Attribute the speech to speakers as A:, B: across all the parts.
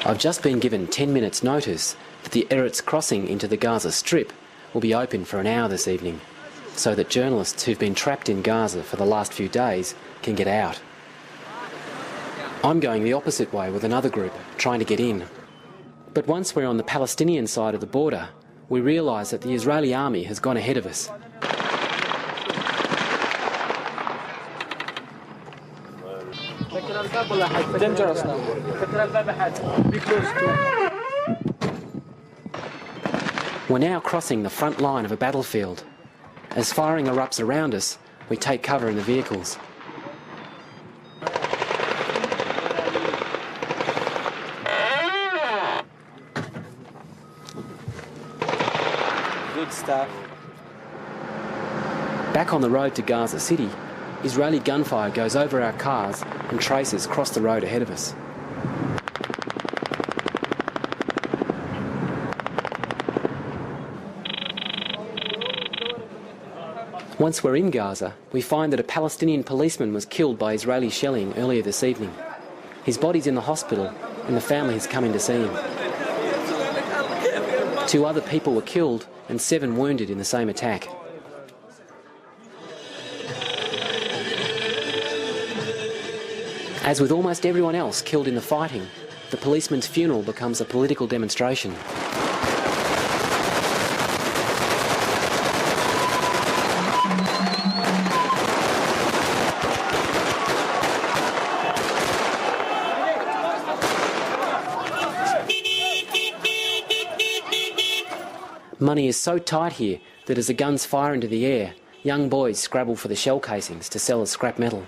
A: I've just been given 10 minutes notice that the Eretz crossing into the Gaza Strip will be open for an hour this evening, so that journalists who've been trapped in Gaza for the last few days can get out. I'm going the opposite way with another group, trying to get in. But once we're on the Palestinian side of the border, we realise that the Israeli army has gone ahead of us.
B: Dangerous now.
A: We're now crossing the front line of a battlefield. As firing erupts around us, we take cover in the vehicles.
B: Good stuff.
A: Back on the road to Gaza City, Israeli gunfire goes over our cars and traces cross the road ahead of us. Once we're in Gaza, we find that a Palestinian policeman was killed by Israeli shelling earlier this evening. His body's in the hospital and the family has come in to see him. 2 other people were killed and 7 wounded in the same attack. As with almost everyone else killed in the fighting, the policeman's funeral becomes a political demonstration. Money is so tight here that as the guns fire into the air, young boys scrabble for the shell casings to sell as scrap metal.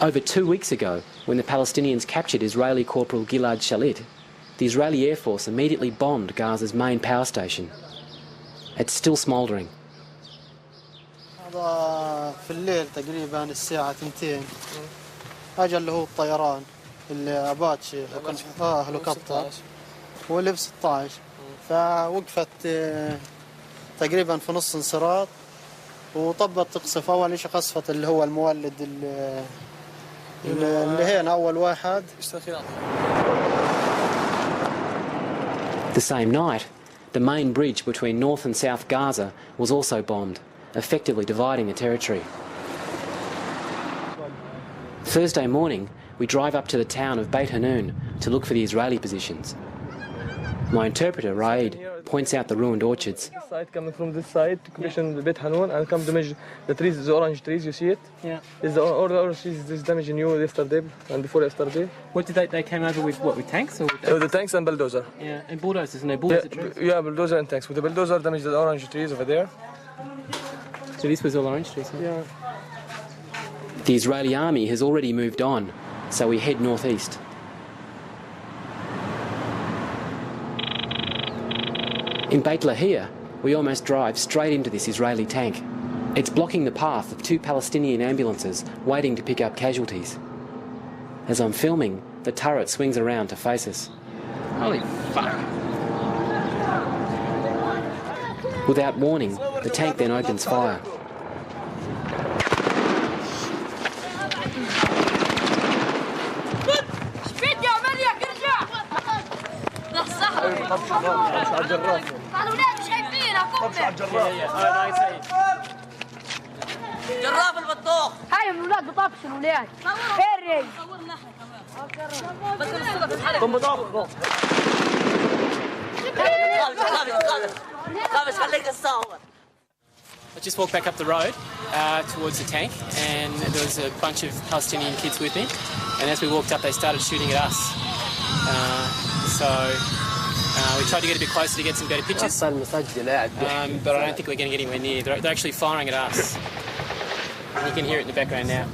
A: Over 2 weeks ago, when the Palestinians captured Israeli Corporal Gilad Shalit, the Israeli Air Force immediately bombed Gaza's main power station. It's still smouldering.
C: في الليل تقريبا الساعة 2 اجى اللي هو الطيران اللي اباتشي هليكوبتر واللي ب 16 فوقفت تقريبا في نص انصراط وطبت تقصف اول شيء قصفت اللي هو المولد اللي هنا اول واحد.
A: The same night, the main bridge between North and South Gaza was also bombed, effectively dividing the territory. Thursday morning, we drive up to the town of Beit Hanun to look for the Israeli positions. My interpreter, Raed, points out the ruined orchards.
B: Coming from this side to commission the Beit Hanun and come to measure the trees, the orange trees, you see it? Yeah. Is all the orange trees this damage new yesterday and before yesterday?
D: What did they came over with? What, with tanks or with?
B: The tanks and bulldozer.
D: Yeah, and bulldozers, no bulldozer trees.
B: Yeah, bulldozer and tanks. With the bulldozer damaged the orange trees over there.
D: So this was all orange trees. Huh?
B: Yeah.
A: The Israeli army has already moved on, so we head northeast. In Beit Lahia, we almost drive straight into this Israeli tank. It's blocking the path of 2 Palestinian ambulances waiting to pick up casualties. As I'm filming, the turret swings around to face us.
D: Holy fuck.
A: Without warning, the tank then opens fire.
E: جراف البطوخ هاي الولاد بطابش الولاد فيري قم بطابخ خليك تصور.
D: I just walked back up the road towards the tank, and there was a bunch of Palestinian kids with me, and as we walked up they started shooting at us. We tried to get a bit closer to get some better pictures, but I don't think we're going to get anywhere near. They're actually firing at us. And you can hear it in the background now.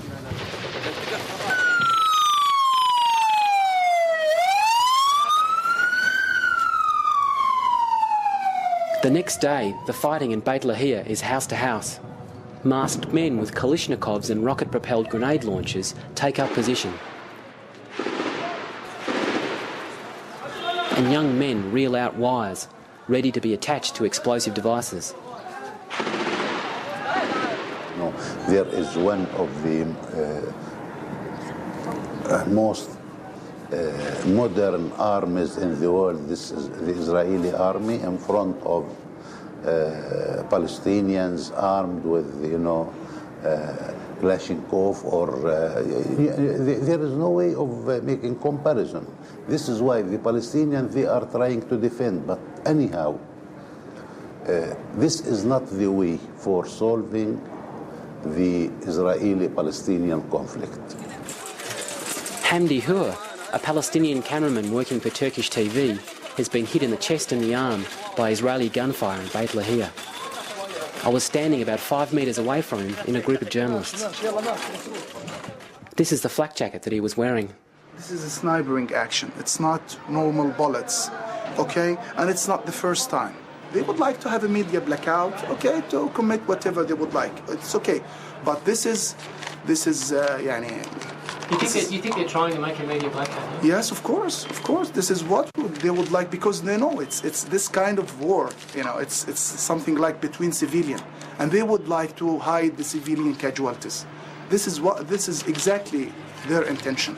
A: The next day, the fighting in Beit Lahia is house to house. Masked men with Kalashnikovs and rocket-propelled grenade launchers take up position. And young men reel out wires, ready to be attached to explosive devices.
F: No, there is one of the most modern armies in the world. This is the Israeli army in front of Palestinians armed with, Kalashnikov, or there is no way of making comparison. This is why the Palestinians, they are trying to defend. But anyhow, this is not the way for solving the Israeli-Palestinian conflict.
A: Hamdi Hur, a Palestinian cameraman working for Turkish TV, has been hit in the chest and the arm by Israeli gunfire in Beit Lahia. I was standing about 5 metres away from him in a group of journalists. This is the flak jacket that he was wearing.
G: This is a snipering action. It's not normal bullets, okay? And it's not the first time. They would like to have a media blackout, okay, to commit whatever they would like. It's okay. But this is
D: You think they're trying to make a media blackout?
G: Yes, of course. This is what they would like, because they know it's this kind of war. It's something like between civilian, and they would like to hide the civilian casualties. This is exactly their intention.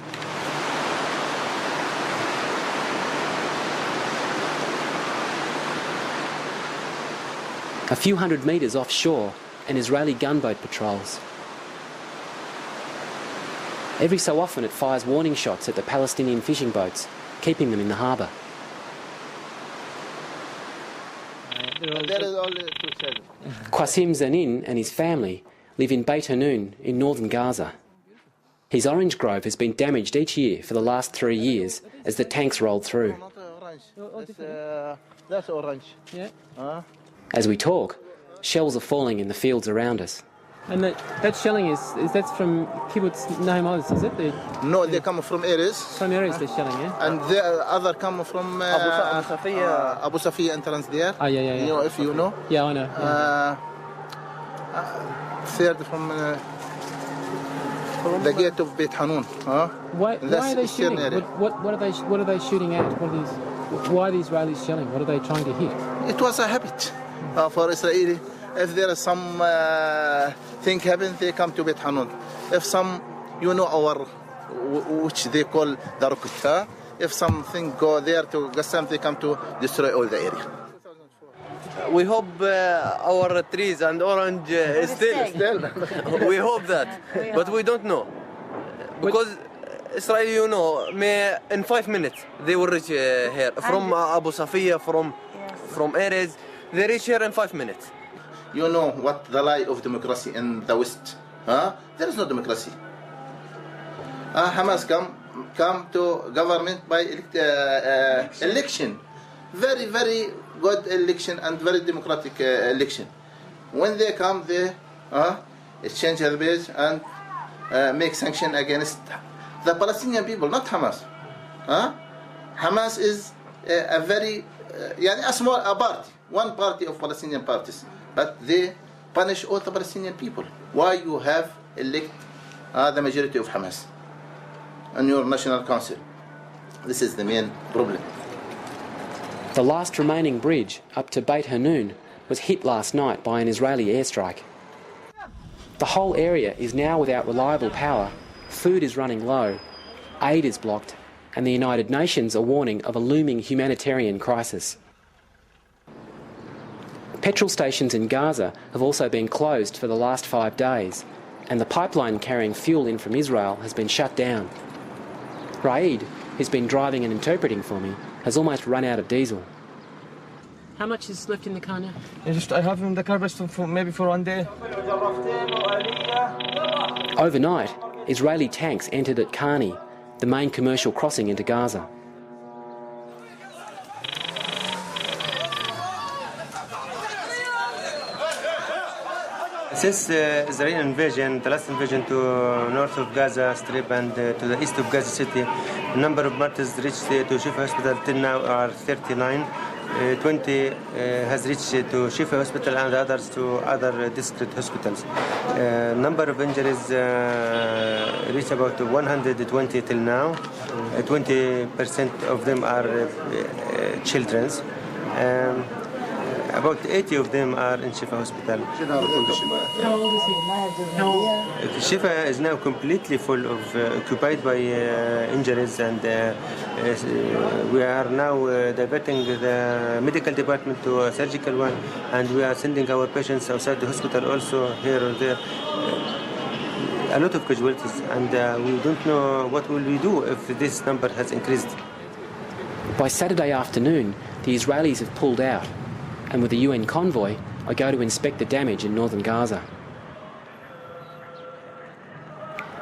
A: A few hundred metres offshore, an Israeli gunboat patrols. Every so often it fires warning shots at the Palestinian fishing boats, keeping them in the harbour.
C: There is only 2 cells.
A: Qasim Zanin and his family live in Beit Hanun in northern Gaza. His orange grove has been damaged each year for the last 3 years as the tanks rolled through.
C: That's orange.
D: Yeah.
A: As we talk, shells are falling in the fields around us.
D: And that shelling is that's from kibbutz Nahum Oz, is it?
C: No, they come from areas.
D: Some areas they're shelling, yeah?
C: And the other come from Abu Safiya entrance there.
D: Oh, yeah.
C: You know, if you know.
D: Yeah, I know. Yeah.
C: Third from the gate of Beit Hanun.
D: Why are they shooting? What are they shooting at? Why are the Israelis shelling? What are they trying to hit?
C: It was a habit for Israeli. If there is some thing happen, they come to Beit Hanun. If some, which they call the rocket, if something go there to Gassam, they come to destroy all the area.
H: We hope our trees and orange still. We hope that, but we don't know. Because Israel, in 5 minutes, they will reach here. From Abu Safiya, from areas, they reach here in 5 minutes.
C: You know what the lie of democracy in the West? There is no democracy. Hamas come to government by election. Very, very good election and very democratic election. When they come, they change the base and make sanction against the Palestinian people, not Hamas. Hamas is a very a small party, one party of Palestinian parties. But they punish all the Palestinian people. Why you have elect the majority of Hamas on your national council? This is the main problem.
A: The last remaining bridge up to Beit Hanun was hit last night by an Israeli airstrike. The whole area is now without reliable power, food is running low, aid is blocked, and the United Nations are warning of a looming humanitarian crisis. Petrol stations in Gaza have also been closed for the last 5 days, and the pipeline carrying fuel in from Israel has been shut down. Raed, who's been driving and interpreting for me, has almost run out of diesel.
D: How much is left in the car now?
B: I have in the car maybe for 1 day.
A: Overnight, Israeli tanks entered at Kani, the main commercial crossing into Gaza.
I: Since the Israeli invasion, the last invasion to north of Gaza Strip and to the east of Gaza City, the number of martyrs reached to Shifa Hospital till now are 39, 20 has reached to Shifa Hospital and others to other district hospitals. Number of injuries reach about 120 till now. 20% of them are children's. About 80 of them are in Shifa Hospital.
D: How old is he?
I: Shifa is now completely full of occupied by injuries, and we are now diverting the medical department to a surgical one, and we are sending our patients outside the hospital also here or there. A lot of casualties, and we don't know what will we do if this number has increased.
A: By Saturday afternoon, the Israelis have pulled out, and with the UN convoy, I go to inspect the damage in northern Gaza.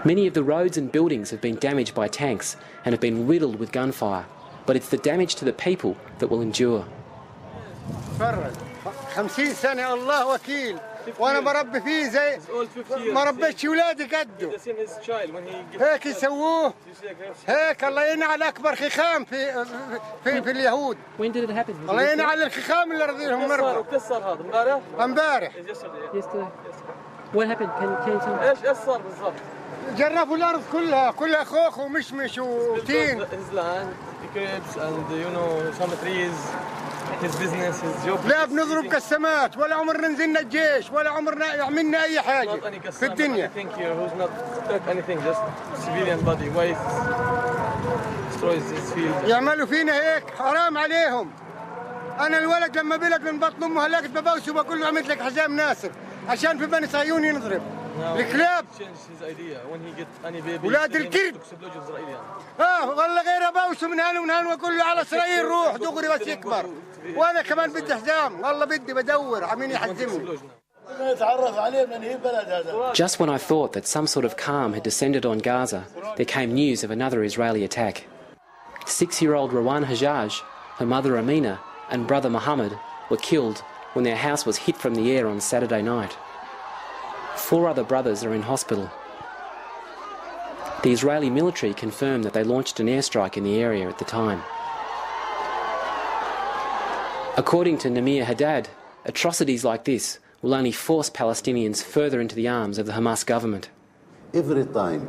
A: Many of the roads and buildings have been damaged by tanks and have been riddled with gunfire, but it's the damage to the people that will endure.
J: 50 سنة الله وكيل وأنا بربي فيه زي ما ربيتش ولادي قده هيك يسووه هيك الله ينعل أكبر خخام في اليهود.
A: When did it happen?
J: الله ينعل الخخام اللي رضيهم مرة.
B: كسر هذا امبارح.
A: Yesterday. What happened? Can you tell me?
B: ايش صار بالضبط؟
J: جرفوا الأرض كلها خوخ ومشمش وتين.
B: His land, the cribs, and some trees. His business, his job.
J: لا بنضرب قسمات ولا عمرنا نزلنا الجيش ولا عمرنا عملنا أي حاجة في الدنيا.
B: I think here who's not took anything, just civilian body, wife destroys his field.
J: يعملوا فينا هيك حرام عليهم. أنا الولد لما بلد من بطن أمه هلاقت ببوسه وبقول له عملت لك حزام ناسر عشان في بني صهيون ينضرب. الكلاب. ولاد الكلب. والله غير ابوسه من هنا ومن هنا واقول له على اسرائيل روح دغري بس يكبر. وانا كمان بدي حزام والله بدي بدور عمين يحزمني.
A: Just when I thought that some sort of calm had descended on Gaza, there came news of another Israeli attack. 6-year-old Rawan Hajjaj, her mother Amina and brother Mohammed were killed when their house was hit from the air on Saturday night. 4 other brothers are in hospital. The Israeli military confirmed that they launched an airstrike in the area at the time. According to Namir Haddad, atrocities like this will only force Palestinians further into the arms of the Hamas government.
F: Every time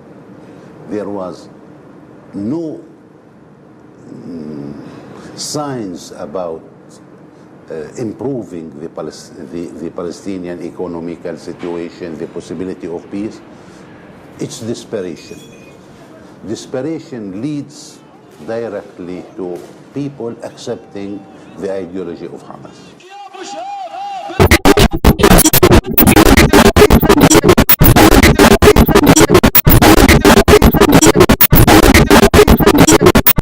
F: there was no signs about improving the Palestinian economical situation, the possibility of peace, it's desperation. Desperation leads directly to people accepting the ideology of Hamas.